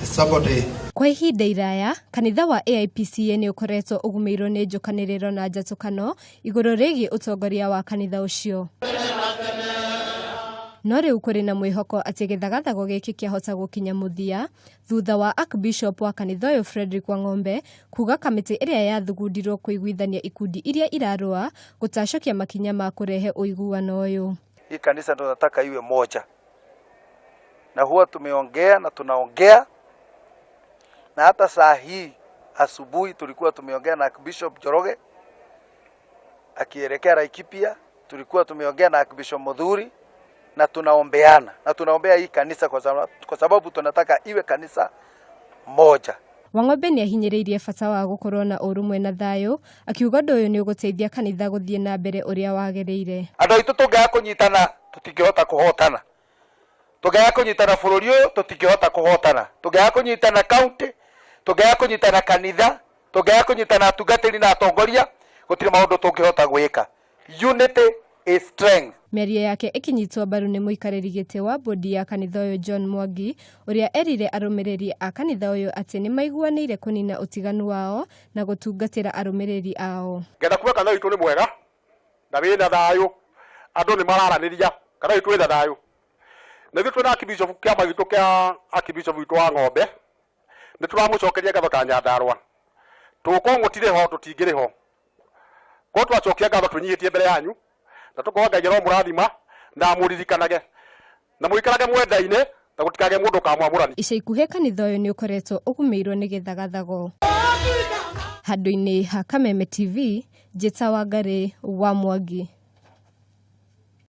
somebody. Kwa ihinda iraya, kanitha wa AIPCA ni ukoretwo ugumirwo ni njukaniriro na njatũkano igũrũ rĩgiĩ ũtongoria wa kanitha ũcio. No rĩu kũrĩ na mwĩhoko atĩ gĩthagathago gĩkĩ kĩahota gũkinya mũthia thutha wa Archbishop wa kanitha ũyũ Frederick Wang'ombe kuga kamĩtĩ ĩrĩa yathugundirwo kũiguithania ikundi iria irarũa gũtacũkia makinya ma kũrehe ũiguano ũyũ. Hii kanisa tunataka iwe moja, na huwa tumeongea na tunaongea, na hata saa hii asubuhi tulikuwa tumeongea na Archbishop Njoroge akielekea Laikipia, tulikuwa tumeongea na Archbishop Muthuri, na tunaombeana na tunaombea hii kanisa kwa sababu tunataka iwe kanisa moja. Wang'ombe ni ahinyĩrĩirie bata wa gũkorwo na ũrũmwe na thayũ, akiuga ũndũ ũyũ nĩ ũgũteithia kanitha gũthiĩ na mbere ũrĩa wagĩrĩire. Andũ aitũ tũngĩaga kũnyitana tũtingĩhota kũhotana. Tũngĩaga kũnyitana bũrũri ũyũ tũtingĩhota kũhotana. Tũngĩaga kũnyitana kaunti, tũngĩaga kũnyitana kanitha, tũngĩaga kũnyitana atungatĩri na atongoria, gũtirĩ maũndũ tũngĩhota gwĩka. Unity is strength. Mĩario yake ĩkinyitwo mbaru nĩ mũikarĩri gĩtĩ wa bodi ya kanitha ũyũ John Mwangi, ũrĩa erire arũmĩrĩri a kanitha ũyũ atĩ nĩ maiguanĩire kũnina ũtiganu wao na gũtungatĩra arũmĩrĩri ao. Ngenda kuga kanitha witũ nĩ mwega na wĩna thayũ, andũ nĩ mararanĩria, kanitha witũ wĩna thayũ. Na ithuĩ twĩna Archbishop kĩama gitũ kĩa Archbishop witũ wa Ng'ombe, nĩ tũramũcokeria ngatho ta Nyandarũa. Tũgũkorwo mũtirĩ ho tũtingĩrĩ ho. Korwo twacokia ngatho tũnyihĩtie mbere yanyu, na tuko Ngai ro mũrathima na mũririkanage na mũikarage mwendaine na gũtikage mũndũ kamwamũrani. Ica ikuhĩ kanitha ũyũ nĩ ũkoretwo ũgũmĩirwo nĩ gĩthagathago. Handũ-inĩ ha Kameme TV, Njĩta Wangari wa Mwangi.